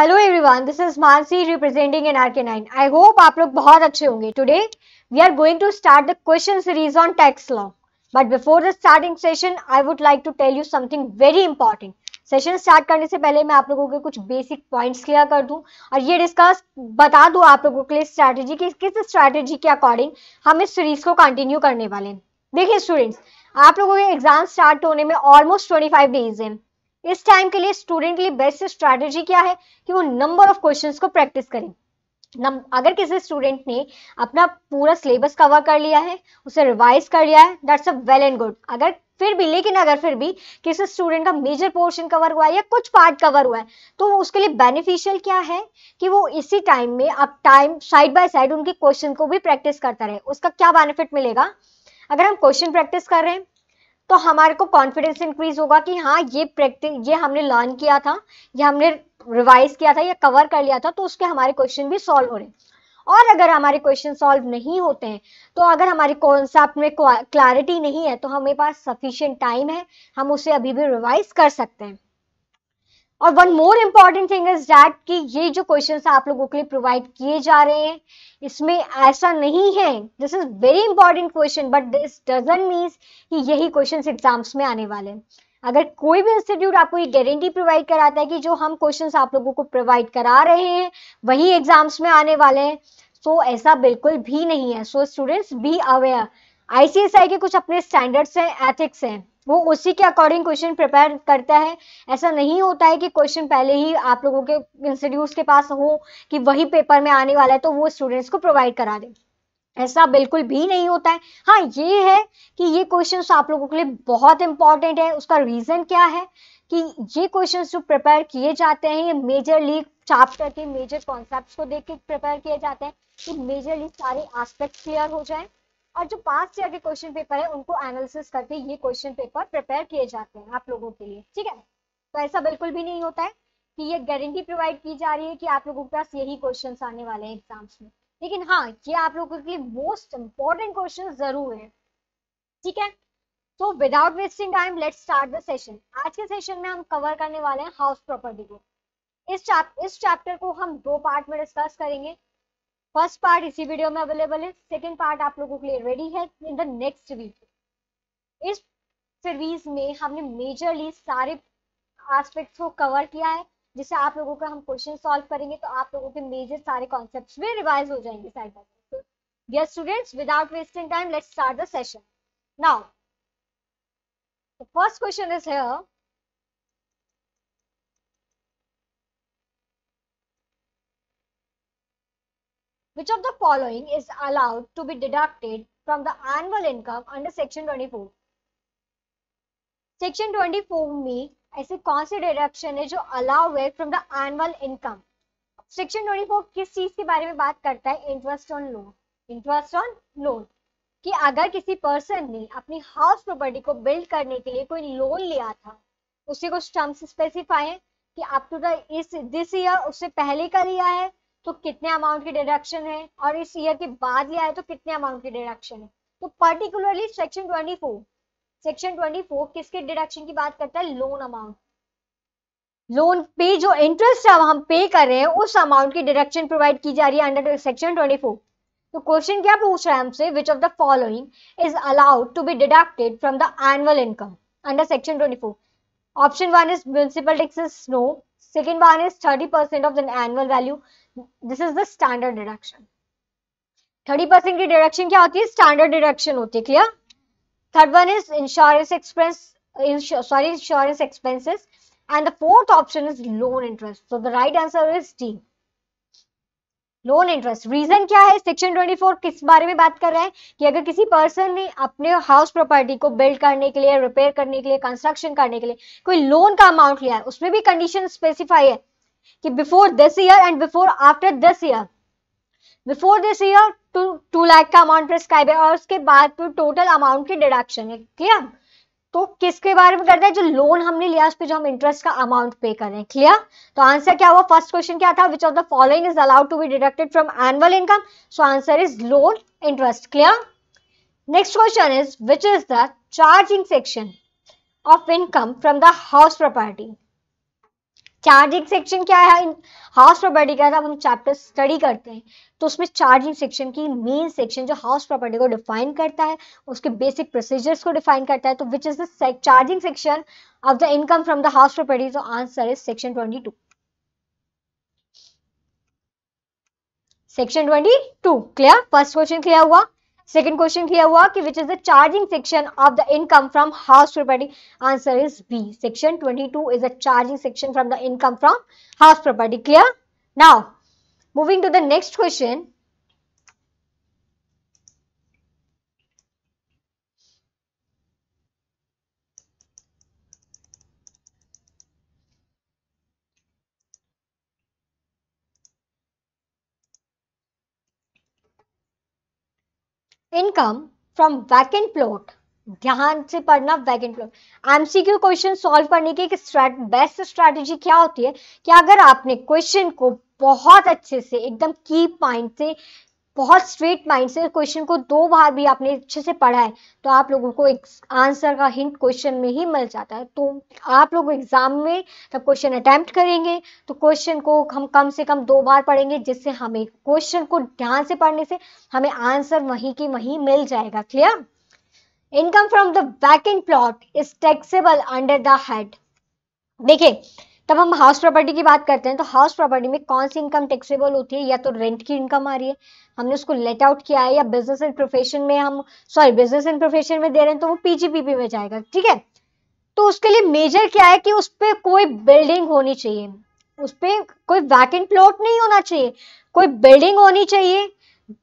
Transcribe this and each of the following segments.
Hello everyone, this is Mansi representing in RK9। I hope आप लोग बहुत अच्छे होंगे। Today we are going to start the question series on tax law. But before the starting session I would like to tell you something very important. Session start करने से पहले मैं आप लोगों के कुछ बेसिक पॉइंट्स क्लियर कर दूं और ये डिस्कस बता दूं आप लोगों के लिए स्ट्रैटेजी की, किस स्ट्रैटेजी के अकॉर्डिंग हम इस सीरीज को कंटिन्यू करने वाले हैं। देखिए स्टूडेंट्स, आप लोगों के एग्जाम स्टार्ट होने में ऑलमोस्ट 25 डेज हैं। इस टाइम के लिए स्टूडेंट के लिए बेस्ट स्ट्रैटेजी क्या है कि वो नंबर ऑफ क्वेश्चंस को प्रैक्टिस करें। अगर किसी स्टूडेंट ने अपना पूरा सिलेबस कवर कर लिया है, उसे रिवाइज कर लिया है, that's a well and good. अगर फिर भी किसी स्टूडेंट का मेजर पोर्शन कवर हुआ है या कुछ पार्ट कवर हुआ है, तो उसके लिए बेनिफिशियल क्या है कि वो इसी टाइम में अब टाइम साइड बाय साइड उनके क्वेश्चन को भी प्रैक्टिस करता रहे। उसका क्या बेनिफिट मिलेगा? अगर हम क्वेश्चन प्रैक्टिस कर रहे हैं तो हमारे को कॉन्फिडेंस इंक्रीज होगा कि हाँ ये हमने लर्न किया था, ये हमने रिवाइज किया था या कवर कर लिया था, तो उसके हमारे क्वेश्चन भी सॉल्व हो रहे हैं। और अगर हमारे क्वेश्चन सॉल्व नहीं होते हैं, तो अगर हमारे कॉन्सेप्ट में क्लैरिटी नहीं है, तो हमें पास सफिशिएंट टाइम है, हम उसे अभी भी रिवाइज कर सकते हैं। और one more important thing is that कि ये जो क्वेश्चंस आप लोगों के लिए प्रोवाइड किए जा रहे हैं, इसमें ऐसा नहीं है, this is very important question, but this doesn't means कि यही क्वेश्चंस एग्जाम्स में आने वाले हैं। अगर कोई भी इंस्टीट्यूट आपको ये गारंटी प्रोवाइड कराता है कि जो हम क्वेश्चंस आप लोगों को प्रोवाइड करा रहे हैं वही एग्जाम्स में आने वाले हैं, सो ऐसा बिल्कुल भी नहीं है। So students be aware. ICSI के कुछ अपने स्टैंडर्ड्स हैं, एथिक्स हैं, वो उसी के अकॉर्डिंग क्वेश्चन प्रिपेयर करता है। ऐसा नहीं होता है कि क्वेश्चन पहले ही आप लोगों के इंस्टीट्यूट के पास हो कि वही पेपर में आने वाला है तो वो स्टूडेंट्स को प्रोवाइड करा दे, ऐसा बिल्कुल भी नहीं होता है। हाँ, ये है कि ये क्वेश्चंस आप लोगों के लिए बहुत इंपॉर्टेंट है। उसका रीजन क्या है कि ये क्वेश्चंस जो प्रिपेयर किए जाते हैं, ये मेजरली चैप्टर के मेजर कॉन्सेप्ट्स को देख के प्रिपेयर किए जाते हैं कि मेजरली सारे एस्पेक्ट्स क्लियर हो जाए, और जो पास्ट ईयर के क्वेश्चन पेपर है उनको एनालिसिस करके ये क्वेश्चन पेपर प्रिपेयर किए जाते हैं आप लोगों के लिए। ठीक है, तो ऐसा बिल्कुल भी नहीं होता है कि ये गारंटी प्रोवाइड की जा रही है कि आप लोगों के पास यही क्वेश्चन आने वाले हैं एग्जाम्स में। लेकिन हाँ, ये आप लोगों के लिए मोस्ट इंपॉर्टेंट क्वेश्चन जरूर है। ठीक है, तो without wasting time let's start the session. आज के सेशन में हम कवर करने वाले हैं हाउस प्रॉपर्टी को। इस चैप्टर को हम दो पार्ट में डिस्कस करेंगे। फर्स्ट पार्ट इसी वीडियो में अवेलेबल है, सेकेंड पार्ट आप लोगों के लिए रेडी है इन द नेक्स्ट वीक। इस सीरीज में हमने मेजरली सारे एस्पेक्ट्स को कवर किया है, जिससे आप लोगों का हम क्वेश्चन सॉल्व करेंगे तो आप लोगों के मेजर सारे कॉन्सेप्ट्स भी रिवाइज हो जाएंगे side by side. Dear students, without wasting time let's start the session now. The first question is here, which of the following is allowed to be deducted from the annual income under section 24? Section 24 में ऐसे कौन से deduction है जो allow है from the annual income? Section 24 किस चीज के बारे में बात करता है? Interest on loan. Interest on loan कि अगर किसी पर्सन ने अपनी हाउस प्रॉपर्टी को बिल्ड करने के लिए कोई लोन लिया था, उसके कुछ टर्म्स स्पेसिफाई है कि अप टू दिस ईयर उससे पहले का लिया है तो कितने अमाउंट की डिडक्शन है, और इस ईयर के बाद लिया है तो कितने अमाउंट की डिडक्शन है। तो पर्टिकुलरली सेक्शन 24 किसके डिडक्शन की बात करता है? Loan amount. लोन पे जो इंटरेस्ट हम पे कर रहे हैं उस अमाउंट की डिडक्शन प्रोवाइड की जा रही है अंडर सेक्शन 24। तो क्वेश्चन क्या पूछ रहा है हमसे? Which of the following is allowed to be deducted from the annual income under section 24? Option 1 is municipal taxes, no. Second one is 30% of the annual value, this is the standard deduction. 30% की deduction क्या होती है? Standard deduction होती है। Clear? Third one is insurance expenses, and the fourth option is loan interest. So the right answer is D, loan interest. Reason क्या है? Section 24 किस बारे में बात कर रहा है कि अगर किसी पर्सन ने अपने हाउस प्रॉपर्टी को बिल्ड करने के लिए, रिपेयर करने के लिए, कंस्ट्रक्शन करने के लिए कोई लोन का अमाउंट लिया है, उसमें भी कंडीशन स्पेसिफाई है कि before this year and before after this year. Before this year 2 lakh का अमाउंट प्रिस्क्राइब है और उसके बाद तो टोटल अमाउंट की डिडक्शन है। क्लियर? तो किसके बारे में करता है? जो लोन हमने लिया उस पे जो हम इंटरेस्ट का अमाउंट पे कर रहे हैं। क्लियर? तो आंसर क्या हुआ? फर्स्ट क्वेश्चन क्या था? Which of the following is allowed to be deducted from annual income? So answer is loan interest. Clear? Next question is which is the charging section of income from the house property? Charging section क्या है house property का, जब हम chapter study करते हैं तो उसमें charging section की मेन सेक्शन जो हाउस प्रॉपर्टी को डिफाइन करता है, उसके बेसिक प्रोसीजर्स को डिफाइन करता है, तो which is the charging section of the income from the house property, तो answer is section 22। Section 22 clear, first question clear हुआ। सेकंड क्वेश्चन क्लियर हुआ कि which is the charging section of the income from house property, answer is B, section 22 is the charging section from the income from house property. Clear. Now moving to the next question, income from vacant plot, ध्यान से पढ़ना, vacant plot MCQ question solve करने की एक best strategy क्या होती है कि अगर आपने क्वेश्चन को बहुत अच्छे से एकदम की पॉइंट से बहुत स्ट्रेट माइंड से क्वेश्चन को 2 बार भी आपने अच्छे से पढ़ा है तो आप लोगों को एक आंसर का हिंट क्वेश्चन में ही मिल जाता है। तो आप लोग एग्जाम में जब क्वेश्चन अटेम्प्ट करेंगे तो क्वेश्चन को हम कम से कम 2 बार पढ़ेंगे, जिससे हमें क्वेश्चन को ध्यान से पढ़ने से हमें आंसर वहीं की वहीं मिल जाएगा। Clear. Income from the vacant plot is taxable under the head, देखिए तब हम हाउस प्रॉपर्टी की बात करते हैं तो हाउस प्रॉपर्टी में कौन सी इनकम टैक्सेबल होती है, या तो रेंट की इनकम आ रही है, हमने उसको लेट आउट किया है, या बिजनेस एंड प्रोफेशन में हम बिजनेस एंड प्रोफेशन में दे रहे हैं तो वो पीजीपीपी में जाएगा। ठीक है, तो उसके लिए मेजर क्या है कि उस पर कोई बिल्डिंग होनी चाहिए, उस पर कोई वैकेंट प्लॉट नहीं होना चाहिए, कोई बिल्डिंग होनी चाहिए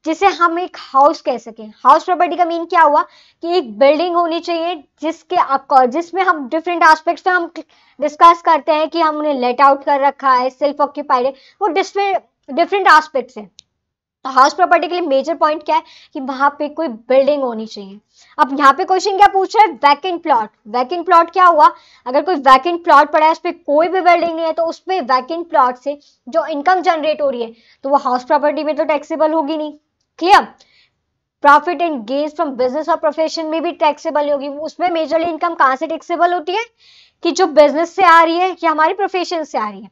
जिसे हम एक हाउस कह सकें। हाउस प्रॉपर्टी का मीन क्या हुआ कि एक बिल्डिंग होनी चाहिए जिसमें हम डिफरेंट एस्पेक्ट्स में हम डिस्कस करते हैं कि हमने लेट आउट कर रखा है, सेल्फ ऑक्यूपाइड है, वो डिफरेंट एस्पेक्ट्स है। तो हाउस प्रॉपर्टी के लिए मेजर पॉइंट क्या है कि वहां पे कोई बिल्डिंग होनी चाहिए। अब यहाँ पे क्वेश्चन क्या पूछ रहा है, वैकेंट प्लॉट। वैकेंट प्लॉट क्या हुआ, अगर कोई वैकेंट प्लॉट पड़ा है उस पर कोई भी बिल्डिंग नहीं है तो उसमें वैकेंट प्लॉट से जो इनकम जनरेट हो रही है तो वो हाउस प्रॉपर्टी में तो टैक्सेबल होगी नहीं। Clear. Profit and gains from business और प्रोफेशन में भी टैक्सेबल होगी, उसमें मेजरली इनकम कहां से टैक्सेबल होती है कि जो बिजनेस से आ रही है या हमारी प्रोफेशन से आ रही है।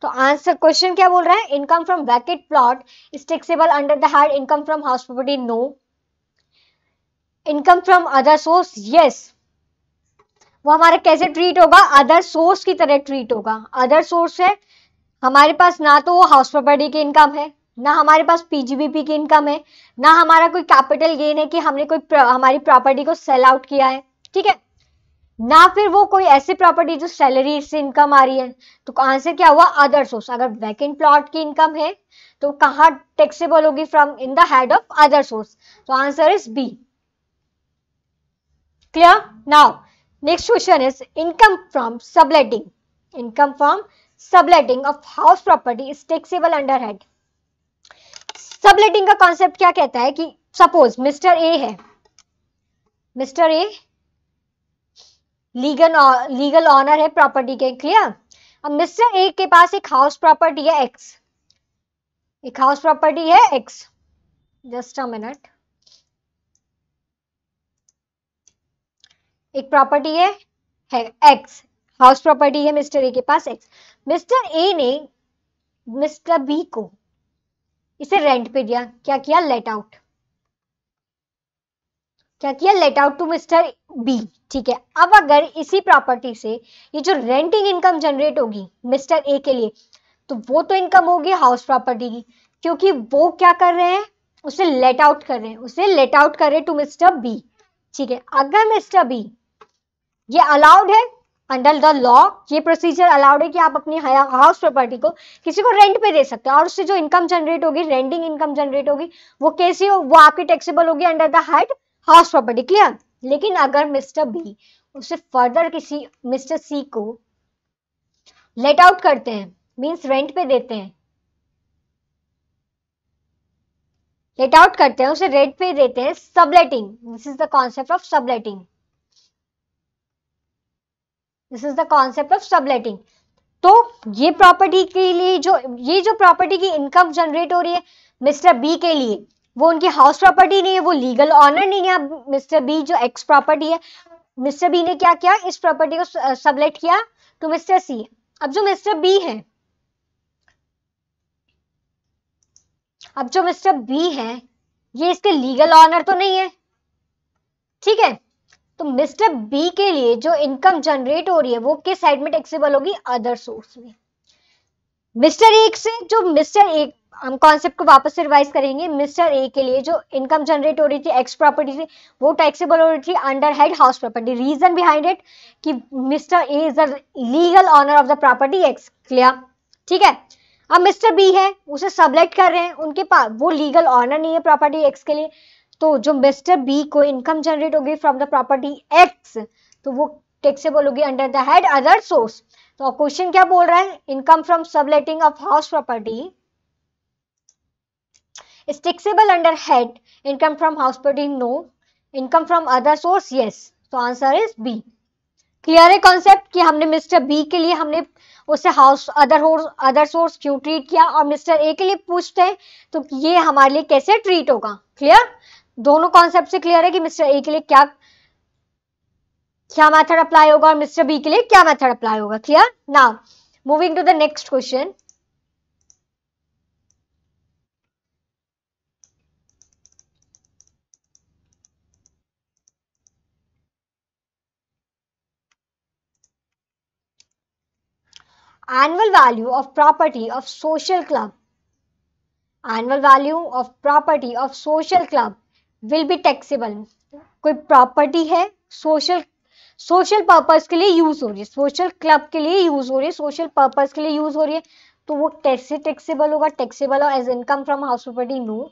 तो आंसर क्वेश्चन क्या बोल रहा है, income from vacant plot is taxable under the head income from house property, no. Income from other source, yes, वो हमारा कैसे ट्रीट होगा, अदर सोर्स की तरह ट्रीट होगा। अदर सोर्स है हमारे पास ना तो वो हाउस प्रॉपर्टी की इनकम है, ना हमारे पास पीजीबीपी की इनकम है, ना हमारा कोई कैपिटल गेन है कि हमने कोई हमारी प्रॉपर्टी को सेल आउट किया है। ठीक है, ना फिर वो कोई ऐसी प्रॉपर्टी जो सैलरी से इनकम आ रही है। तो आंसर क्या हुआ, अदर सोर्स। अगर वैकेंट प्लॉट की इनकम है तो कहां टैक्सेबल होगी, from in the head of other source. तो answer is B. Clear. Now next question is income from subletting. Income from subletting of house property is taxable under head. Subletting का concept क्या कहता है कि suppose mister A है, mister A legal owner है property के। Clear. अब mister A के पास एक हाउस प्रॉपर्टी है एक्स, एक हाउस प्रॉपर्टी है एक्स, जस्ट अ मिनट, एक प्रॉपर्टी है एक्स, हाउस प्रॉपर्टी है मिस्टर ए के पास एक्स। मिस्टर ए ने मिस्टर बी को इसे रेंट पे दिया, क्या किया, लेट आउट, क्या किया, let out to mister B. ठीक है, अब अगर इसी प्रॉपर्टी से ये जो रेंटिंग इनकम जनरेट होगी मिस्टर ए के लिए तो वो तो इनकम होगी हाउस प्रॉपर्टी की, क्योंकि वो क्या कर रहे हैं, उसे लेट आउट कर रहे हैं, उसे लेट आउट कर रहे हैं टू मिस्टर बी। ठीक है, अगर मिस्टर बी, ये अलाउड है अंडर द लॉ, ये प्रोसीजर अलाउड है कि आप अपनी हाउस प्रॉपर्टी को किसी को रेंट पे दे सकते हैं और उससे जो इनकम जनरेट होगी, रेंटिंग इनकम जनरेट होगी, वो कैसी हो, वो आपकी टैक्सेबल होगी under the head house property. Clear. लेकिन अगर मिस्टर बी उसे फर्दर किसी मिस्टर सी को लेट आउट करते हैं, मींस रेंट पे देते हैं, लेट आउट करते हैं, उसे रेंट पे देते हैं, subletting, this is the concept of subletting, this is the concept of subletting. तो ये प्रॉपर्टी के लिए ये जो प्रॉपर्टी की इनकम जनरेट हो रही है मिस्टर बी के लिए, वो उनकी हाउस प्रॉपर्टी नहीं है, वो लीगल ऑनर नहीं है। मिस्टर बी जो एक्स प्रॉपर्टी है, मिस्टर बी ने क्या किया, इस प्रॉपर्टी को सबलेट किया टू मिस्टर सी। अब जो मिस्टर बी है, ये इसके लीगल ऑनर तो नहीं है, ठीक है। तो मिस्टर बी के लिए जो इनकम जनरेट हो रही है वो किस साइड में टैक्सेबल होगी, अदर सोर्स में। मिस्टर ए से जो मिस्टर ए, हम कॉन्सेप्ट को वापस से रिवाइज करेंगे। मिस्टर ए के लिए जो इनकम जनरेट हो रही थी एक्स प्रॉपर्टी से, वो टैक्सेबल हो रही थी under head house property. Reason behind it कि mister A is the legal owner of the property X. Clear, ठीक है। अब मिस्टर बी है, उसे सबलेक्ट कर रहे हैं, उनके पास वो लीगल ऑनर नहीं है प्रॉपर्टी एक्स के लिए, तो जो मिस्टर बी को इनकम जनरेट होगी फ्रॉम द प्रॉपर्टी एक्स, तो वो टैक्सेबल होगी under the head other source. तो क्वेश्चन क्या बोल रहा है, income from subletting of house property is taxable under head income from house property, no. Income from other source, yes. तो answer is B. Clear है concept कि हमने mister B के लिए हमने उसे हाउस अदर सोर्स क्यों ट्रीट किया, और मिस्टर ए के लिए पूछते हैं तो ये हमारे लिए कैसे ट्रीट होगा। क्लियर, दोनों कॉन्सेप्ट से क्लियर है कि मिस्टर ए के लिए क्या मेथड अप्लाई होगा और मिस्टर बी के लिए क्या मेथड अप्लाई होगा। Clear. Now moving to the next question. Annual value of property of social club. Annual value of property of social club will be taxable. कोई प्रॉपर्टी है social purpose के लिए use हो रही है, सोशल क्लब के लिए यूज हो रही है, सोशल पर्पस के लिए यूज हो रही है, तो वो कैसे टैक्सेबल होगा, taxable as income from house property, no.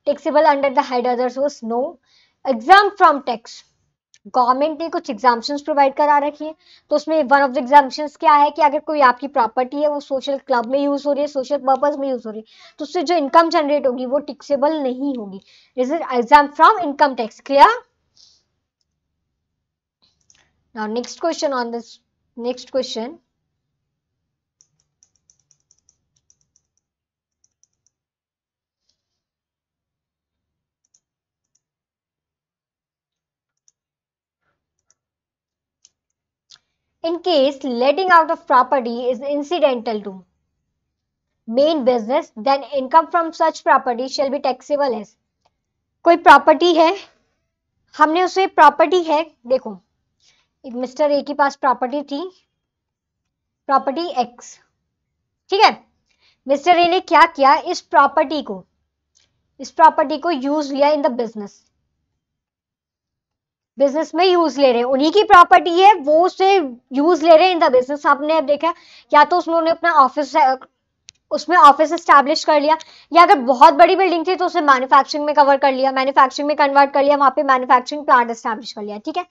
Taxable under the head other source, no. Exempt from tax, government ने कुछ एग्जाम्पशंस प्रोवाइड करा रखी है, तो उसमें वन ऑफ द एग्जाम्पशंस क्या है कि अगर कोई आपकी प्रॉपर्टी है वो सोशल क्लब में यूज हो रही है, सोशल पर्पस में यूज हो रही है, तो उससे जो इनकम जनरेट होगी वो टैक्सेबल नहीं होगी। This is exam from income tax. Clear. Now next question on this, next question. In case letting out of property is incidental to main business, then income from such property shall be taxable as। कोई property है, हमने उसे property है, देखो mister A के पास property थी, property x, ठीक है। मिस्टर ए ने क्या किया, इस प्रॉपर्टी को यूज लिया इन द बिजनेस में यूज ले रहे हैं, उन्हीं की प्रॉपर्टी है, वो उसे यूज ले रहे हैं इन द बिजनेस। आपने अब देखा, या तो उन्होंने अपना ऑफिस उसमें ऑफिस एस्टैब्लिश कर लिया, या अगर बहुत बड़ी बिल्डिंग थी तो उसे मैन्युफैक्चरिंग में कवर कर लिया, मैन्युफैक्चरिंग में कन्वर्ट कर लिया, वहां पे मैन्युफैक्चरिंग प्लांट एस्टैब्लिश कर लिया, ठीक है।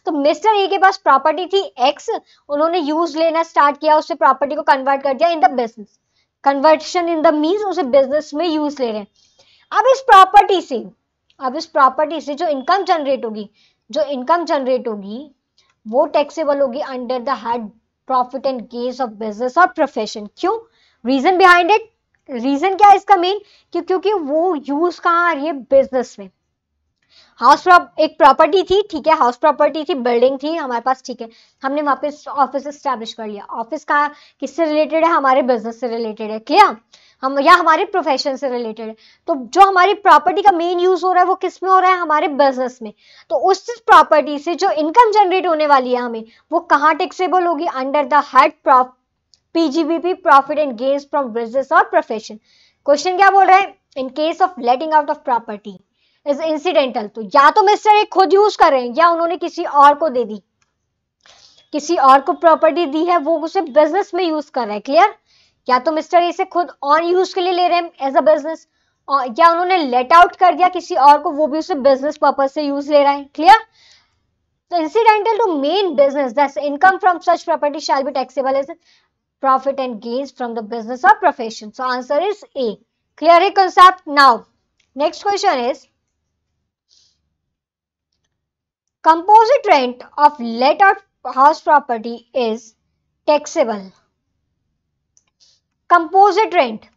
तो मिस्टर ए के पास प्रॉपर्टी थी एक्स, उन्होंने यूज लेना स्टार्ट किया, उससे प्रॉपर्टी को कन्वर्ट कर दिया in the business. Conversion in the means उसे बिजनेस में यूज ले रहे हैं। अब इस प्रॉपर्टी से जो इनकम जनरेट होगी वो टैक्सेबल होगी under the head profit and gains of business और प्रोफेशन। क्यों, रीजन बिहाइंड इट, रीजन क्या है इसका मेन, क्योंकि वो यूज कहाँ आ रही है, बिजनेस में। एक प्रॉपर्टी थी, ठीक है, हाउस प्रॉपर्टी थी, बिल्डिंग थी हमारे पास, ठीक है, हमने वहां पे ऑफिस एस्टैब्लिश कर लिया। ऑफिस का किससे रिलेटेड है, हमारे बिजनेस से रिलेटेड है। क्लियर, हम या हमारे प्रोफेशन से रिलेटेड है। तो जो हमारी प्रॉपर्टी का मेन यूज हो रहा है वो किस में हो रहा है, हमारे बिजनेस में। तो उस प्रॉपर्टी से जो इनकम जनरेट होने वाली है हमें, वो कहाँ टैक्सेबल होगी, under the head PGBP, profit and gains from business और प्रोफेशन। क्वेश्चन क्या बोल रहा है, in case of letting out of property is incidental, तो या तो मिस्टर ए खुद यूज कर रहे हैं या उन्होंने किसी और को दे दी, किसी और को प्रॉपर्टी दी है, वो उसे बिजनेस में यूज कर रहा है। क्लियर, या तो मिस्टर ए से खुद ऑन यूज के लिए ले रहे हैं एज अ बिजनेस, या उन्होंने लेट आउट कर दिया किसी और को, वो भी उसे बिजनेस पर्पज से यूज ले रहा है। क्लियर, तो incidental to main business, that's income from such property shall be taxable as profit and gains from the business or profession. So answer is A. Clear है concept? Now next question is, composite rent of let out house property is taxable. Composite rent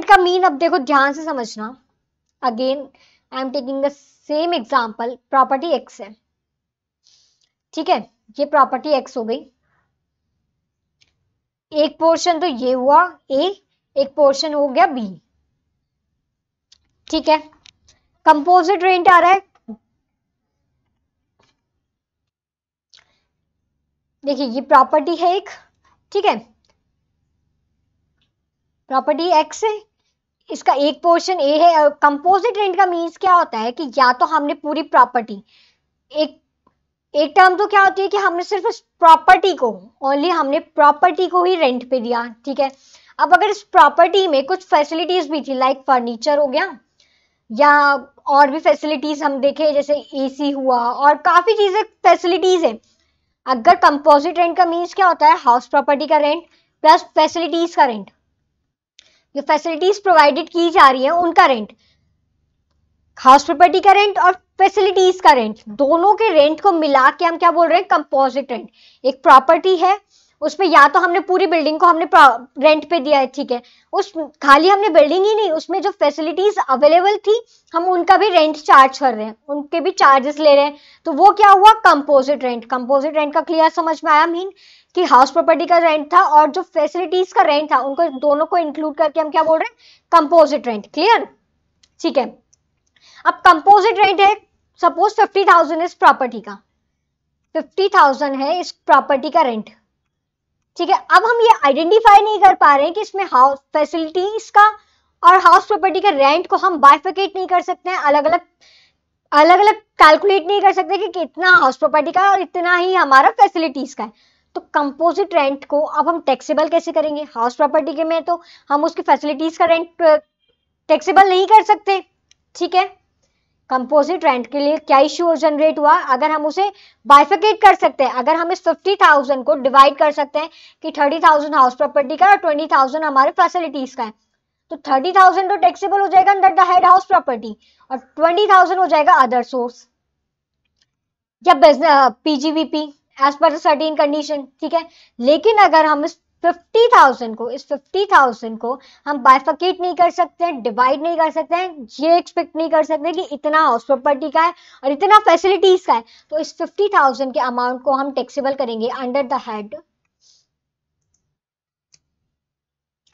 का mean अब देखो ध्यान से समझना। Again I am taking the same example, property x है, ठीक है, ये प्रॉपर्टी एक्स हो गई, एक पोर्शन तो ये हुआ ए, एक पोर्शन हो गया बी, ठीक है। कंपोजिट रेंट आ रहा है, देखिए ये प्रॉपर्टी है एक, ठीक है, प्रॉपर्टी एक्स है, इसका एक पोर्शन ए है। कंपोजिट रेंट का मीन्स क्या होता है कि या तो हमने पूरी प्रॉपर्टी, एक एक टर्म तो क्या होती है कि हमने सिर्फ इस प्रॉपर्टी को, ओनली हमने प्रॉपर्टी को ही रेंट पे दिया, ठीक है। अब अगर इस प्रॉपर्टी में कुछ फैसिलिटीज भी थी, लाइक फर्नीचर हो गया या और भी फैसिलिटीज हम देखें जैसे एसी हुआ और काफी चीजें फैसिलिटीज है। अगर कंपोजिट रेंट का मीन्स क्या होता है, हाउस प्रॉपर्टी का रेंट प्लस फैसिलिटीज का रेंट, जो फैसिलिटीज प्रोवाइडेड की जा रही है उनका रेंट, हाउस प्रॉपर्टी का रेंट और फैसिलिटीज का रेंट, दोनों के रेंट को मिला के हम क्या बोल रहे हैं, कंपोजिट रेंट। एक प्रॉपर्टी है, उसमें या तो हमने पूरी बिल्डिंग को हमने रेंट पे दिया है, ठीक है, उस खाली हमने बिल्डिंग ही नहीं, उसमें जो फैसिलिटीज अवेलेबल थी हम उनका भी रेंट चार्ज कर रहे हैं, उनके भी चार्जेस ले रहे हैं, तो वो क्या हुआ, कंपोजिट रेंट। कंपोजिट रेंट का क्लियर समझ में आया, मीन कि हाउस प्रॉपर्टी का रेंट था और जो फैसिलिटीज का रेंट था उनको दोनों को इंक्लूड करके हम क्या बोल रहे हैं, कंपोजिट रेंट। क्लियर, ठीक है। अब कंपोजिट रेंट है, सपोज 50,000 इस प्रॉपर्टी का, 50,000 है इस प्रॉपर्टी का रेंट, ठीक है। अब हम ये आइडेंटिफाई नहीं कर पा रहे हैं कि इसमें हाउस फैसिलिटीज का और हाउस प्रॉपर्टी का रेंट को हम बाइफिकेट नहीं कर सकते हैं, अलग अलग कैलकुलेट नहीं कर सकते कि कितना हाउस प्रॉपर्टी का और इतना ही हमारा फैसिलिटीज का है। तो कंपोजिट रेंट को अब हम टैक्सेबल कैसे करेंगे, हाउस प्रॉपर्टी के में तो हम उसकी फैसिलिटीज का रेंट टैक्सेबल नहीं कर सकते, ठीक है। कंपोजिट रेंट के लिए क्या इश्यू जनरेट हुआ, अगर हम उसे बाइफिकेट कर सकते हैं, अगर हम इस 50,000 को डिवाइड कर सकते हैं कि 30,000 हाउस प्रॉपर्टी का और 20,000 हमारे फैसिलिटीज का है, तो 30,000 तो टैक्सेबल हो जाएगा under the head house property और 20,000 हो जाएगा अदर सोर्स या business PGVP as per certain condition, ठीक है। लेकिन अगर हम इस 50,000 को हम बाइफिकेट नहीं कर सकते हैं, डिवाइड नहीं कर सकते हैं, ये एक्सपेक्ट नहीं कर सकते कि इतना हाउस प्रॉपर्टी का है और इतना फैसिलिटीज का है, तो इस 50,000 के अमाउंट को हम टैक्सेबल करेंगे under the head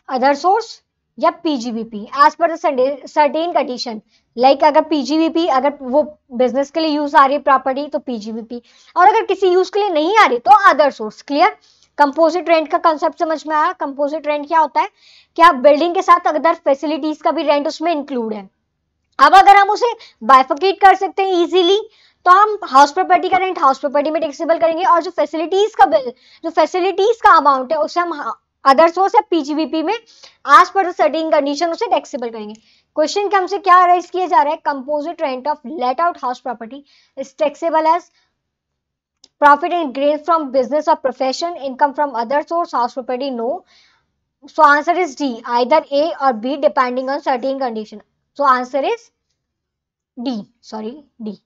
other source या PGVP as per certain condition. Like अगर पीजीवीपी, अगर वो बिजनेस के लिए यूज आ रही है प्रॉपर्टी तो पीजीवीपी, और अगर किसी यूज के लिए नहीं आ रही तो other source. Clear, composite rent का कंसेप्ट समझ में आया। कंपोजिट रेंट क्या होता है कि आप बिल्डिंग के साथ अदर फैसिलिटीज का भी रेंट उसमें इंक्लूड है। अब अगर हम उसे बाइफिकेट कर सकते हैं इजीली, तो हम हाउस प्रॉपर्टी का रेंट हाउस प्रॉपर्टी में टैक्सेबल करेंगे और जो फैसिलिटीज का बिल, जो फैसिलिटीज का अमाउंट है उसे हम अदर सोर्स या पीजीबीपी में एज पर सर्टेन कंडीशन उसे टैक्सेबल करेंगे। क्वेश्चन के हमसे क्या राइज किया जा रहा है, composite rent of let out house property is taxable as profit and gains from business or profession, income from other source, house property, no. So answer is D, either A or B depending on certain condition. So answer is D, sorry D.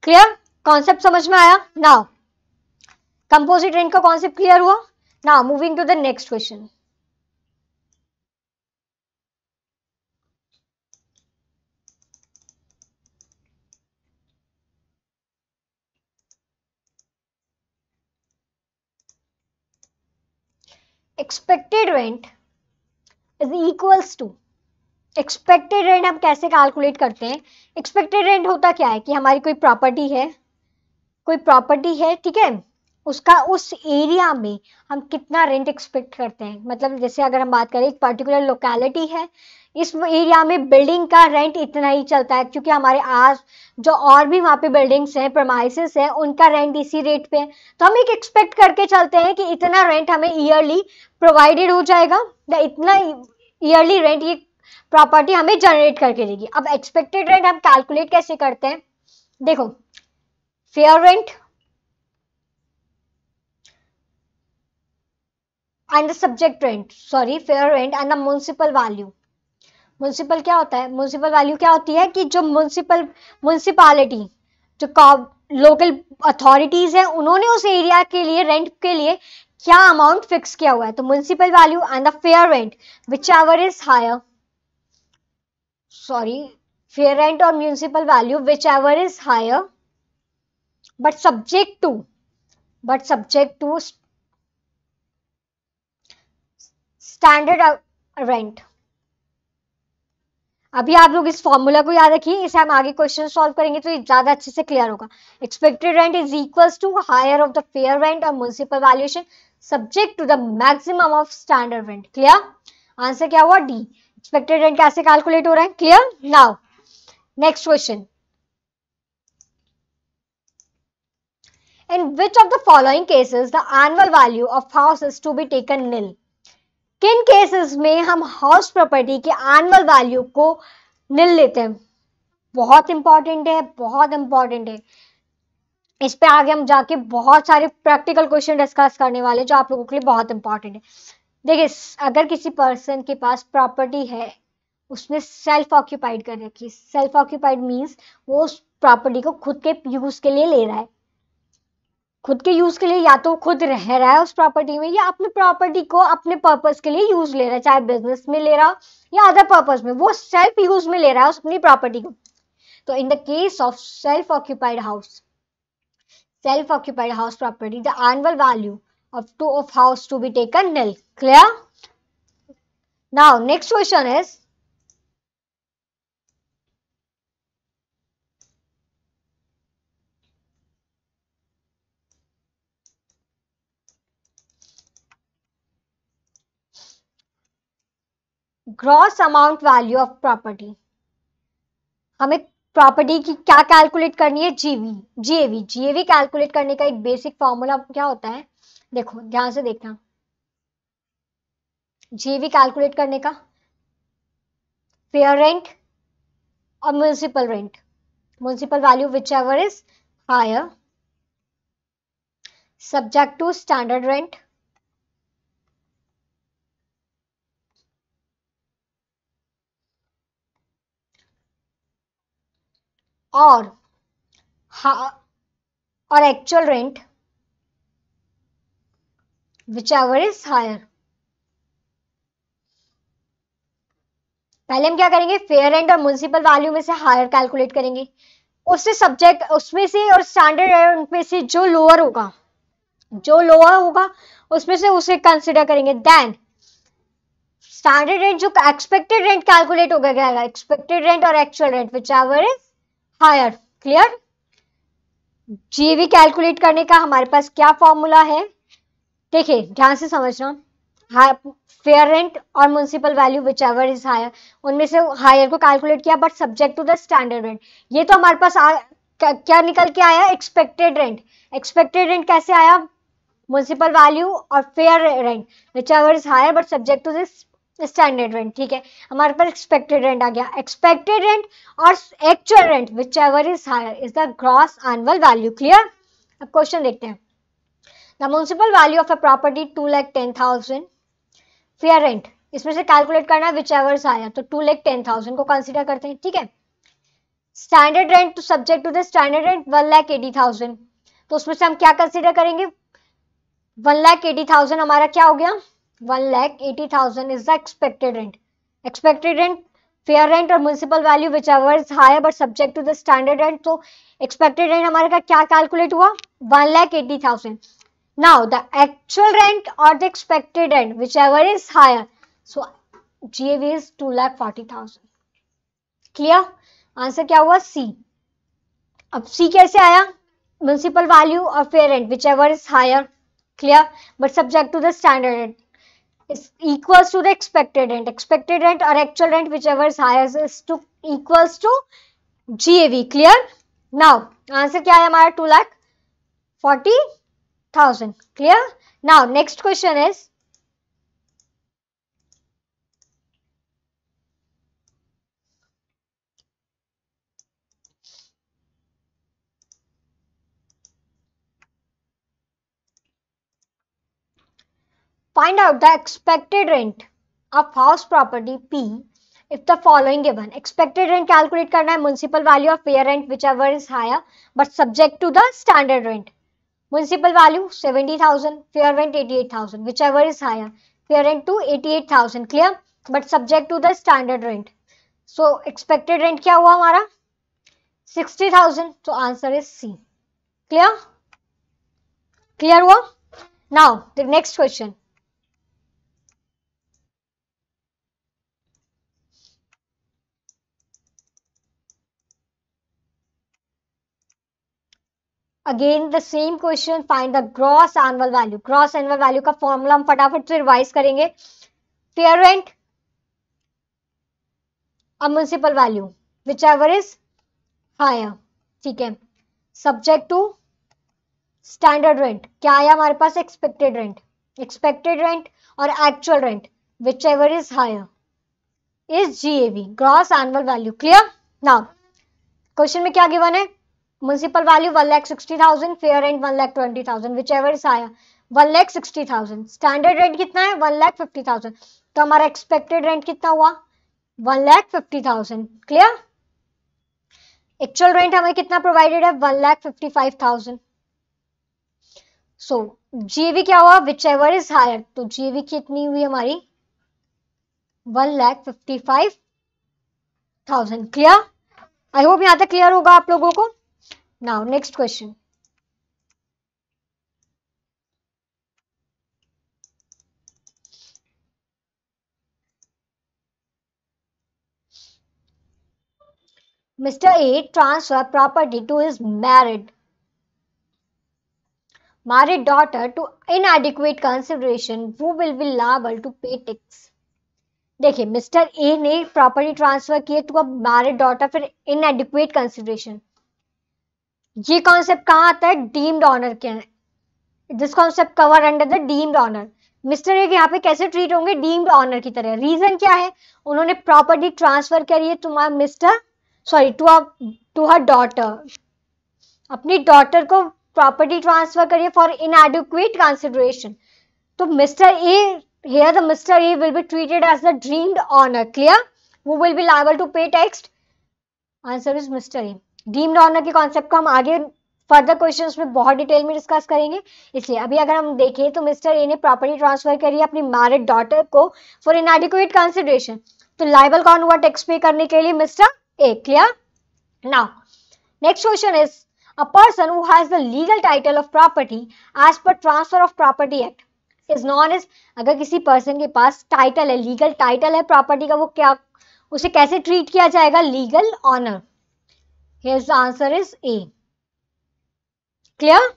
Clear, concept समझ में आया। Now composite rent का concept clear हुआ। Now moving to the next question. Expected rent is equals to, expected rent हम कैसे calculate करते हैं, expected rent होता क्या है कि हमारी कोई प्रॉपर्टी है, कोई प्रॉपर्टी है, ठीक है, उसका उस एरिया में हम कितना रेंट एक्सपेक्ट करते हैं। मतलब जैसे अगर हम बात करें एक पर्टिकुलर लोकेलिटी है, इस एरिया में बिल्डिंग का रेंट इतना ही चलता है क्योंकि हमारे आस जो और भी वहाँ पे बिल्डिंग्स हैं, प्रमाइसेस हैं, उनका रेंट इसी रेट पे है, तो हम एक एक्सपेक्ट करके चलते हैं कि इतना रेंट हमें ईयरली प्रोवाइडेड हो जाएगा या इतना ईयरली रेंट ये प्रॉपर्टी हमें जनरेट करके देगी। अब एक्सपेक्टेड रेंट हम कैलकुलेट कैसे करते हैं, देखो fair rent and the subject rent, sorry fair rent and the municipal value. Municipal क्या होता है, म्युनिसिपल वैल्यू क्या होती है कि जो म्युनिसिपालिटी, जो लोकल अथॉरिटीज है, उन्होंने उस एरिया के लिए रेंट के लिए क्या अमाउंट फिक्स किया हुआ है, तो municipal value and the fair rent whichever is higher, sorry fair rent और municipal value whichever is higher but subject to standard rent. अभी आप लोग इस फॉर्मूला को याद रखिए, इसे हम आगे क्वेश्चन सॉल्व करेंगे तो ये ज्यादा अच्छे से क्लियर होगा। Expected rent is equals to higher of the fair rent और municipal valuation subject to the maximum of standard rent. Clear? Answer क्या हुआ? डी। एक्सपेक्टेड रेंट कैसे कैलकुलेट हो रहा है? Clear? Now next question, in which of the following cases the annual value of house is to be taken nil? किन cases में हम house property के एनुअल वैल्यू को निल लेते हैं? बहुत इंपॉर्टेंट है, बहुत इंपॉर्टेंट है। इस पे आगे हम जाके बहुत सारे प्रैक्टिकल क्वेश्चन डिस्कस करने वाले जो आप लोगों के लिए बहुत इंपॉर्टेंट है। देखिए, अगर किसी पर्सन के पास प्रॉपर्टी है, उसने सेल्फ ऑक्यूपाइड कर रखी है। सेल्फ ऑक्यूपाइड मीन्स वो उस प्रॉपर्टी को खुद के यूज के लिए ले रहा है। खुद के यूज के लिए या तो खुद रह रहा है उस प्रॉपर्टी में, या अपनी प्रॉपर्टी को अपने पर्पस के लिए यूज ले रहा है, चाहे बिजनेस में ले रहा हो या अदर पर्पस में, वो सेल्फ यूज में ले रहा है उस अपनी प्रॉपर्टी को। तो in the case of self occupied house property, the annual value of house to be taken nil. Clear? Now next question is, gross amount value of property. हमें प्रॉपर्टी की क्या कैलकुलेट करनी है? जीएवी कैलकुलेट करने का एक basic formula क्या होता है? देखो ध्यान से देखना। जीएवी कैलकुलेट करने का फेयर रेंट और municipal rent, municipal value whichever is higher subject to standard rent और actual rent whichever is higher. पहले हम क्या करेंगे? फेयर रेंट और म्युनिसिपल वैल्यू में से हायर कैलकुलेट करेंगे, उससे सब्जेक्ट उसमें से और स्टैंडर्ड रेंट में से जो लोअर होगा उसमें से उसे कंसिडर करेंगे। देन स्टैंडर्ड रेंट जो एक्सपेक्टेड रेंट कैलकुलेट हो गया, एक्सपेक्टेड रेंट और actual rent whichever is higher. Clear? GV calculate करने का हमारे पास क्या फॉर्मूला है? देखिए ध्यान से समझना। फेयर रेंट और municipal value whichever is higher, उनमें से हायर को कैलकुलेट किया but subject to the standard rent. ये तो हमारे पास क्या निकल के आया? Expected rent. एक्सपेक्टेड रेंट कैसे आया? म्युनिसिपल वैल्यू और fair rent whichever is higher but subject to this standard rent. ठीक है, हमारे पास एक्सपेक्टेड रेंट आ गया। एक्सपेक्टेड रेंट और actual rent whichever is higher is the gross annual value. Clear? अब क्वेश्चन देखते हैं। The municipal value of a property 2,10,000, fair rent इसमें से कैलकुलेट करना है विच एवर हायर, तो 2,10,000 को कंसीडर करते हैं। ठीक है, standard rent to subject to the standard rent 1,80,000, तो उसमें से हम क्या कंसीडर करेंगे? 1,80,000 हमारा क्या हो गया? 1,80,000 is the expected rent. Expected rent, fair rent और municipal value whichever is higher but subject to the standard rent, तो एक्सपेक्टेड रेंट हमारे का क्या कैलकुलेट हुआ? 1,80,000। Now the actual rent or the expected rent whichever is higher, so GAV is 2,40,000. Clear? Answer क्या हुआ? C. अब C कैसे आया? म्युनिसिपल वैल्यू और fair rent whichever is higher, clear, but subject to the standard rent is equals to the expected rent. Expected rent or actual rent whichever is higher is to equals to GAV. Clear? Now answer क्या है हमारा? 2,40,000. Clear? Now next question is, find out the expected rent of house property P if the following given. Expected rent calculate करना है, municipal value of fair rent whichever is higher but subject to the standard rent. Municipal value 70,000, fair rent 88,000, whichever is higher. Fair rent to 88,000, clear, but subject to the standard rent. So expected rent क्या हुआ हमारा? 60,000. So answer is C. Clear? Clear हुआ? Now the next question. Again the same question, find the gross annual value. Gross annual value का formula हम फटाफट से revise करेंगे। Fair rent, uh municipal value, whichever is higher, ठीक है। Subject to standard rent, क्या आया हमारे पास? Expected rent. एक्सपेक्टेड रेंट और actual rent, whichever is higher is GAV, gross annual value. Clear? Now question में क्या given है? Municipal value 1,60,000, fair rent 1,20,000, whichever is higher 1,60,000। Standard rent कितना है? 1,50,000। तो हमारा एक्सपेक्टेड रेंट कितना हुआ? 1,50,000। क्लियर? एक्चुअल रेंट हमें कितना प्रोवाइडेड है? 1,55,000। सो GAV क्या हुआ? विच एवर इज हायर, तो GAV कितनी हुई हमारी? 1,55,000। क्लियर? आई होप यहां तक क्लियर होगा आप लोगों को। Now next question. Mr. A transfer property to his married daughter to inadequate consideration, who will be liable to pay tax? देखिए, मिस्टर ए ने प्रॉपर्टी ट्रांसफर किए टू अ मैरिड डॉटर, फिर इनएडिक्वेट कंसिडरेशन। ये concept कहाँ आता है? Deemed honour के। This concept cover under the deemed honour. Mister A यहाँ पे कैसे ट्रीट होंगे? डीम्ड ऑनर की तरह। रीजन क्या है? उन्होंने प्रॉपर्टी ट्रांसफर करी है टू हर डॉटर, अपनी डॉटर को प्रॉपर्टी ट्रांसफर करिए फॉर इनएडिक्वेट कंसिडरेशन। तो mister A, here the Mr. A will be treated as the deemed honor. Clear? Who will be liable to pay tax? Answer is Mr. A. Deemed honor के concept को हम आगे further questions में बहुत detail में discuss करेंगे, इसलिए अभी अगर हम देखें तो मिस्टर ए ने प्रॉपर्टी ट्रांसफर करी अपनी मैरिड डॉटर को फॉर इनएडिक्वेट कंसिडरेशन, तो लाइबल कौन हुआ टैक्स पे करने के लिए? Mister A. Clear? Now next question is, a person who has the legal title of property as per transfer of property act is known as, अगर किसी पर्सन के पास टाइटल है, लीगल टाइटल है प्रॉपर्टी का, वो क्या, उसे कैसे ट्रीट किया जाएगा? Legal owner. His answer is A. Clear?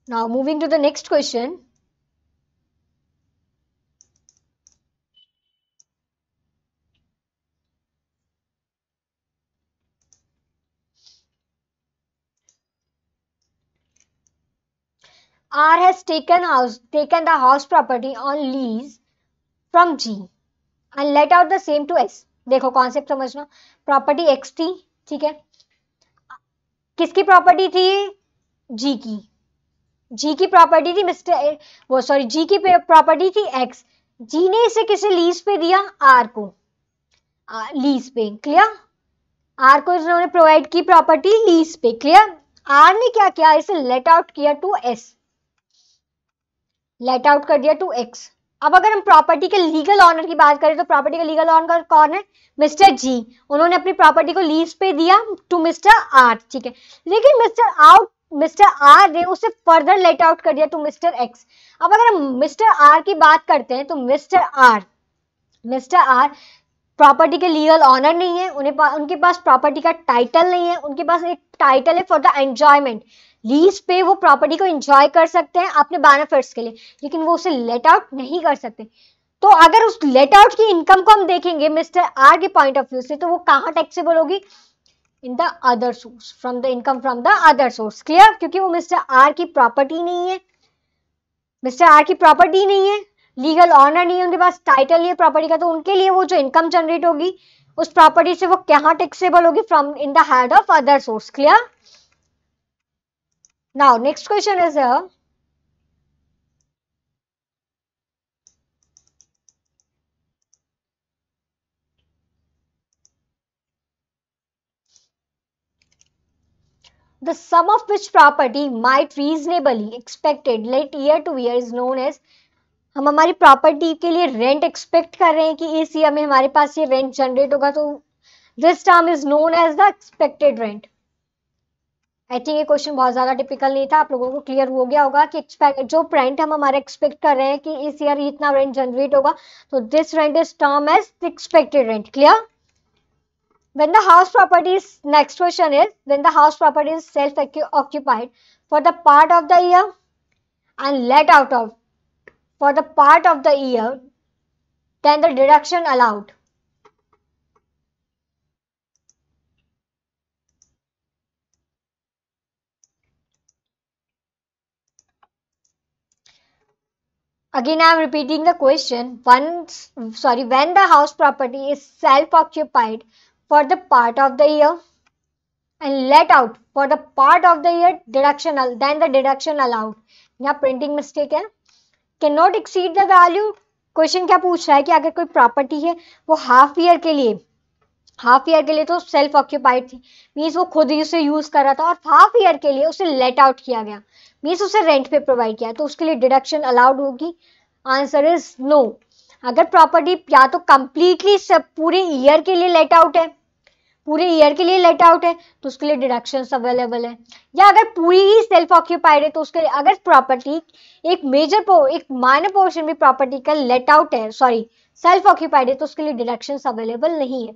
Now moving to the next question. R has taken the house property on lease from G and let out the same to S. देखो concept समझना, property X थी, ठीक है, किसकी property थी? G की। G की property थी G की प्रॉपर्टी थी X। G ने इसे किसे लीज पे दिया? R को, लीज पे। क्लियर? R को इन्होंने प्रोवाइड की प्रॉपर्टी लीज पे। क्लियर? R ने क्या किया? इसे लेट आउट किया टू S, लेट आउट कर दिया टू X। अब अगर हम प्रॉपर्टी के लीगल ऑनर की बात करें तो प्रॉपर्टी का लीगल ऑनर कौन है? मिस्टर जी। उन्होंने अपनी प्रॉपर्टी को लीज पे दिया टू मिस्टर आर, ठीक है, लेकिन मिस्टर आर ने उसे फर्दर लेट आउट कर दिया टू मिस्टर एक्स। अब अगर हम मिस्टर आर की बात करते हैं तो मिस्टर आर प्रॉपर्टी के लीगल ऑनर नहीं है, उनके पास प्रॉपर्टी का टाइटल नहीं है, उनके पास एक टाइटल है फॉर द एंजॉयमेंट। लीज पे वो प्रॉपर्टी को एंजॉय कर सकते हैं अपने बेनिफिट्स के लिए, लेकिन वो उसे लेट आउट नहीं कर सकते। तो अगर उस लेट आउट की इनकम को हम देखेंगे मिस्टर आर के पॉइंट ऑफ व्यू से, तो वो कहाँ टैक्सेबल होगी? In the other source, from the income from the other source. Clear? क्योंकि वो मिस्टर आर की प्रॉपर्टी नहीं है, मिस्टर आर की प्रॉपर्टी नहीं है, लीगल ऑनर नहीं है, उनके पास टाइटल नहीं है प्रॉपर्टी का, तो उनके लिए वो जो इनकम जनरेट होगी उस प्रॉपर्टी से वो कहाँ टैक्सेबल होगी? From in the head of other source. Clear? Now, next question is here. The sum of which property might reasonably expected late year to year is known as, हम हमारी property के लिए rent expect कर रहे हैं कि इस year में हमारे पास ये रेंट जनरेट होगा, तो this term is known as the expected rent. I think ये क्वेश्चन बहुत ज्यादा टिपिकल नहीं था, आप लोगों को क्लियर हो गया होगा कि जो रेंट हम हमारे एक्सपेक्ट कर रहे हैं कि इस ईयर इतना रेंट जनरेट होगा, तो this rent is term as expected rent. Clear? When the house property is, next question is, when the house property is self-occupied for the part of the year and let out of for the part of the year, then the deduction allowed. Again, I am repeating the question. When the house property is self-occupied for the part of the year and let out for the part of the year, then the deduction allowed. यहाँ printing mistake है. Cannot exceed the value. Question क्या पूछ रहा है कि अगर कोई property है वो हाफ ईयर के लिए तो सेल्फ ऑक्यूपाइड थी, मीन्स वो खुद ही उसे यूज कर रहा था, और हाफ ईयर के लिए उसे लेट आउट किया गया, मीन्स उसे रेंट पे प्रोवाइड किया, तो उसके लिए डिडक्शन अलाउड होगी. Answer is no. अगर प्रॉपर्टी या तो कंप्लीटली सब पूरे ईयर के लिए लेट आउट है, तो उसके लिए डिडक्शंस अवेलेबल है, या अगर पूरी ही सेल्फ ऑक्यूपाइड है तो उसके लिए, अगर प्रॉपर्टी एक माइनर पोर्शन भी प्रॉपर्टी का लेट आउट है, सेल्फ ऑक्यूपाइड है, तो उसके लिए डिडक्शंस अवेलेबल नहीं है.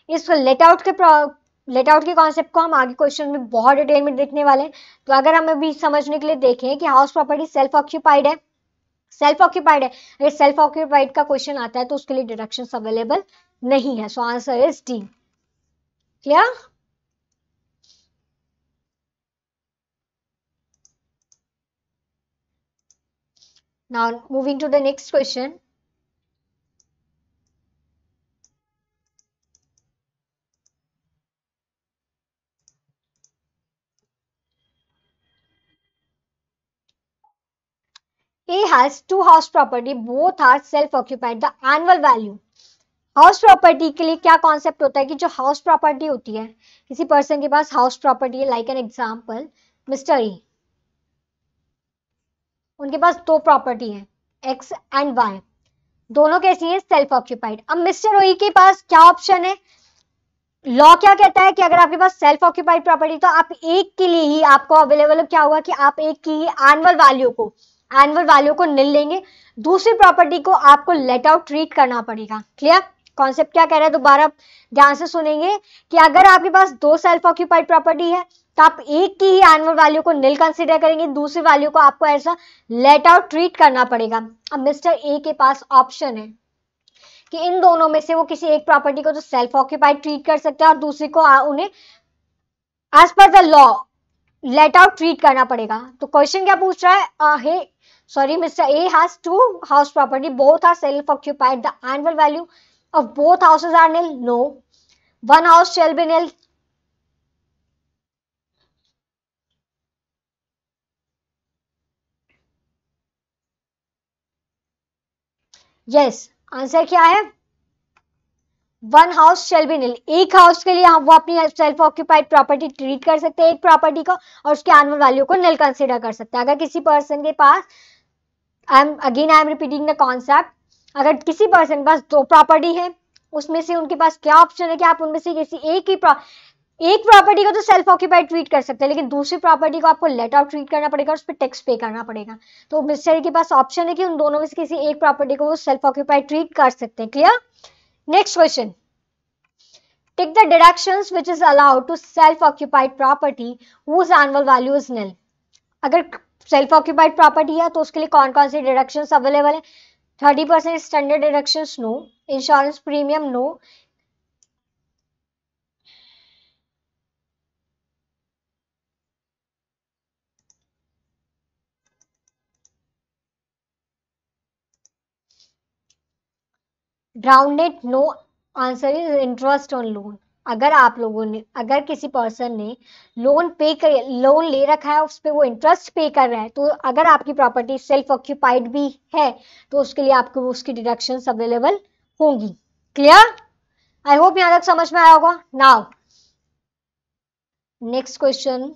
इस लेट आउट के कॉन्सेप्ट को हम आगे क्वेश्चन में बहुत डिटेल में देखने वाले हैं. तो अगर हम अभी समझने के लिए देखें कि हाउस प्रॉपर्टी सेल्फ ऑक्यूपाइड है, अगर सेल्फ ऑक्यूपाइड का क्वेश्चन आता है तो उसके लिए डिडक्शंस अवेलेबल नहीं है. सो answer is D. Clear? Now moving to the next question. A has two house property, both are self-occupied. The annual value. House property के लिए क्या कॉन्सेप्ट होता है कि जो हाउस प्रॉपर्टी होती है, किसी पर्सन के पास हाउस प्रॉपर्टी है, लाइक एन एग्जांपल मिस्टर ई, उनके पास दो प्रॉपर्टी है, एक्स एंड वाई, दोनों कैसी है, सेल्फ ऑक्यूपाइड. अब मिस्टर ई के पास क्या ऑप्शन है, लॉ क्या कहता है कि अगर आपके पास सेल्फ ऑक्यूपाइड प्रॉपर्टी तो आप एक के लिए ही आपको अवेलेबल क्या होगा कि आप एक की ही एनुअल वैल्यू को निल लेंगे, दूसरी प्रॉपर्टी को आपको लेट आउट ट्रीट करना पड़ेगा. क्लियर? कॉन्सेप्ट क्या कह रहा है, दोबारा ध्यान से सुनेंगे कि अगर आपके पास दो सेल्फ ऑक्यूपाइड प्रॉपर्टी है तो आप एक की ही एनुअल वैल्यू को निल कंसीडर करेंगे, दूसरी वैल्यू को आपको ऐसा लेट आउट ट्रीट करना पड़ेगा. अब मिस्टर ए के पास ऑप्शन है कि इन दोनों में से वो किसी एक प्रॉपर्टी को तो सेल्फ ऑक्यूपाइड ट्रीट कर सकते हैं और दूसरी को उन्हें as per the law let out treat करना पड़ेगा. तो क्वेश्चन क्या पूछ रहा है, mister A has two house property, both are self occupied, the annual value of both houses are nil. No, one house shall be nil. Yes, answer क्या है, one house shall be निल. एक house के लिए हम वो अपनी self occupied property treat कर सकते हैं, एक प्रॉपर्टी को, और उसके एनुअल वैल्यू को निल कंसीडर कर सकते हैं. अगर किसी पर्सन के पास, I am repeating the concept, अगर किसी पर्सन के पास दो प्रॉपर्टी है, उसमें से उनके पास क्या ऑप्शन है कि आप उनमें से किसी एक प्रॉपर्टी को तो सेल्फ ऑक्यूपाइड ट्रीट कर सकते हैं, लेकिन दूसरी प्रॉपर्टी को आपको लेट आउट ट्रीट करना पड़ेगा, उस पर टैक्स पे करना पड़ेगा. तो मिस्टर के पास ऑप्शन है कि उन दोनों में से किसी एक प्रॉपर्टी को वो सेल्फ ऑक्यूपाइड ट्रीट कर सकते हैं. Clear? Next question. Tick the deductions which is allowed to self occupied property whose annual value is nil. अगर सेल्फ ऑक्यूपाइड प्रॉपर्टी है तो उसके लिए कौन कौन सी डिडक्शंस अवेलेबल है, 30% standard deductions no, insurance premium no, grounded no. Answer is interest on loan. अगर किसी पर्सन ने लोन ले रखा है, उस पर वो इंटरेस्ट पे कर रहा है, तो अगर आपकी प्रॉपर्टी सेल्फ ऑक्यूपाइड भी है तो उसके लिए आपको उसकी डिडक्शंस अवेलेबल होंगी. क्लियर? आई होप यहां तक समझ में आया होगा. Now next question.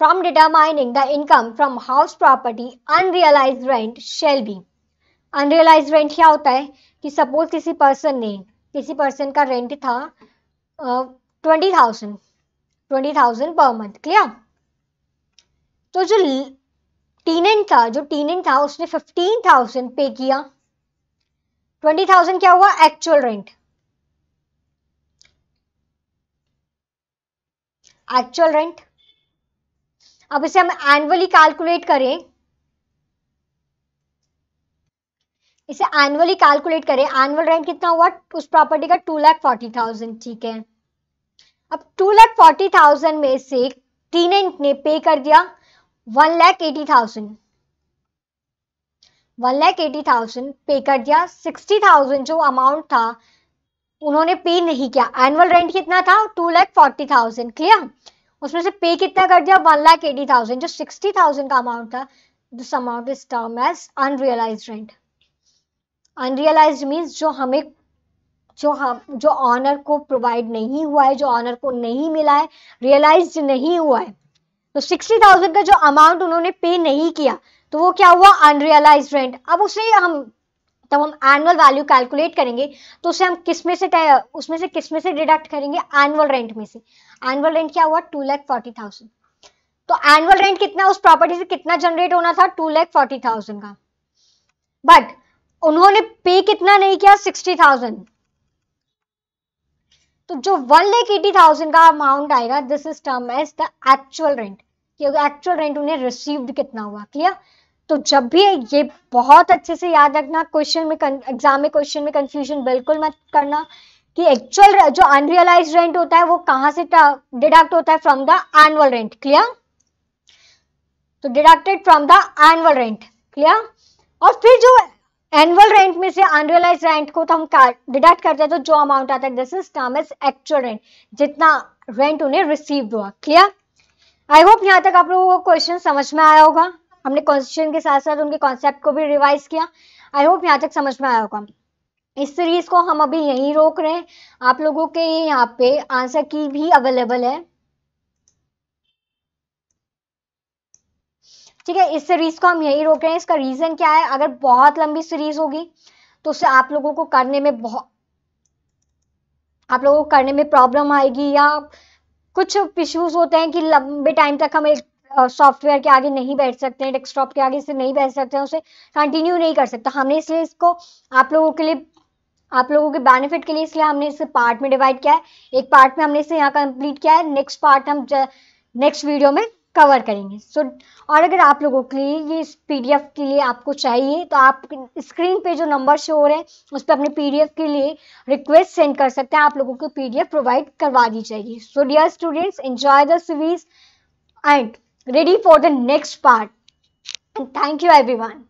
From determining the income from house property, unrealized rent shall be. Unrealized rent क्या होता है कि सपोज किसी पर्सन का रेंट था 20,000, 20,000 पर मंथ। क्लियर? तो जो टीनेंट था उसने 15,000 पे किया। 20,000 क्या हुआ? Actual rent. Actual rent. अब इसे हम एनुअली कैलकुलेट करें, एनुअल रेंट कितना हुआ उस प्रॉपर्टी का? 2,40,000। ठीक है, अब 2,40,000 में से टीनेंट ने पे कर दिया 1,80,000। 1,80,000 पे कर दिया। 60,000 जो अमाउंट था उन्होंने पे नहीं किया। एनुअल रेंट कितना था? 2,40,000। क्लियर? उसमें से पे कितना कर दिया? 1,80,000। जो 60,000 का अमाउंट था, this amount is term as unrealised rent. Unrealised means जो ऑनर को प्रोवाइड नहीं हुआ है, जो ऑनर को नहीं मिला है, रियलाइज्ड नहीं हुआ है। तो 60,000 का जो अमाउंट उन्होंने पे नहीं किया तो वो क्या हुआ? Unrealised rent. अब उसे हम एनुअल वैल्यू कैलकुलेट करेंगे तो उसे हम किस में से डिडक्ट करेंगे? एनुअल रेंट में से। एनुअल रेंट क्या हुआ? 2,40,000। तो एनुअल रेंट कितना उस प्रॉपर्टी से कितना जनरेट होना था? 2,40,000 का। बट उन्होंने पे कितना नहीं किया? 60,000। तो जो 1,80,000 का अमाउंट आएगा, this is term as the actual rent, क्योंकि एक्चुअल रेंट उन्हें रिसीव्ड कितना हुआ। क्लियर? तो जब भी ये बहुत अच्छे से याद रखना, एग्जाम में क्वेश्चन में कंफ्यूजन बिल्कुल मत करना कि एक्चुअल जो अनरियलाइज्ड रेंट होता है वो कहां से डिडक्ट होता है? From the annual rent. Clear? तो deducted from the annual rent. Clear? और फिर जो एनुअल रेंट में से अनरियलाइज रेंट को तो हम डिडक्ट करते हैं, तो जो अमाउंट आता है this is term as actual rent, जितना रेंट उन्हें रिसीव हुआ। क्लियर? आई होप यहाँ तक आप लोगों को क्वेश्चन समझ में आया होगा। हमने क्वेश्चन के साथ साथ उनके कॉन्सेप्ट को भी रिवाइज किया। आई होप यहाँ तक समझ में आया होगा। इस सीरीज को हम अभी यहीं रोक रहे हैं। आप लोगों के यहाँ पे आंसर की भी अवेलेबल है। ठीक है, इस सीरीज को हम यहीं रोक रहे हैं। इसका रीजन क्या है? अगर बहुत लंबी सीरीज होगी तो उससे आप लोगों को करने में प्रॉब्लम आएगी, या कुछ इश्यूज होते हैं कि लंबे टाइम तक हम एक सॉफ्टवेयर के आगे नहीं बैठ सकते हैं, डेस्कटॉप के आगे से नहीं बैठ सकते हैं, उसे कंटिन्यू नहीं कर सकते। हमने इसलिए इसको आप लोगों के बेनिफिट के लिए इसलिए हमने इसे पार्ट में डिवाइड किया है। एक पार्ट में हमने इसे यहाँ कंप्लीट किया है, नेक्स्ट पार्ट हम नेक्स्ट वीडियो में कवर करेंगे। और अगर आप लोगों के लिए ये पीडीएफ के लिए आपको चाहिए तो आप स्क्रीन पे जो नंबर शो हो रहे हैं उस पर अपने पीडीएफ के लिए रिक्वेस्ट सेंड कर सकते हैं। आप लोगों को पीडीएफ प्रोवाइड करवा दी जाएगी। So dear students, enjoy the series and ready for the next part. And thank you everyone.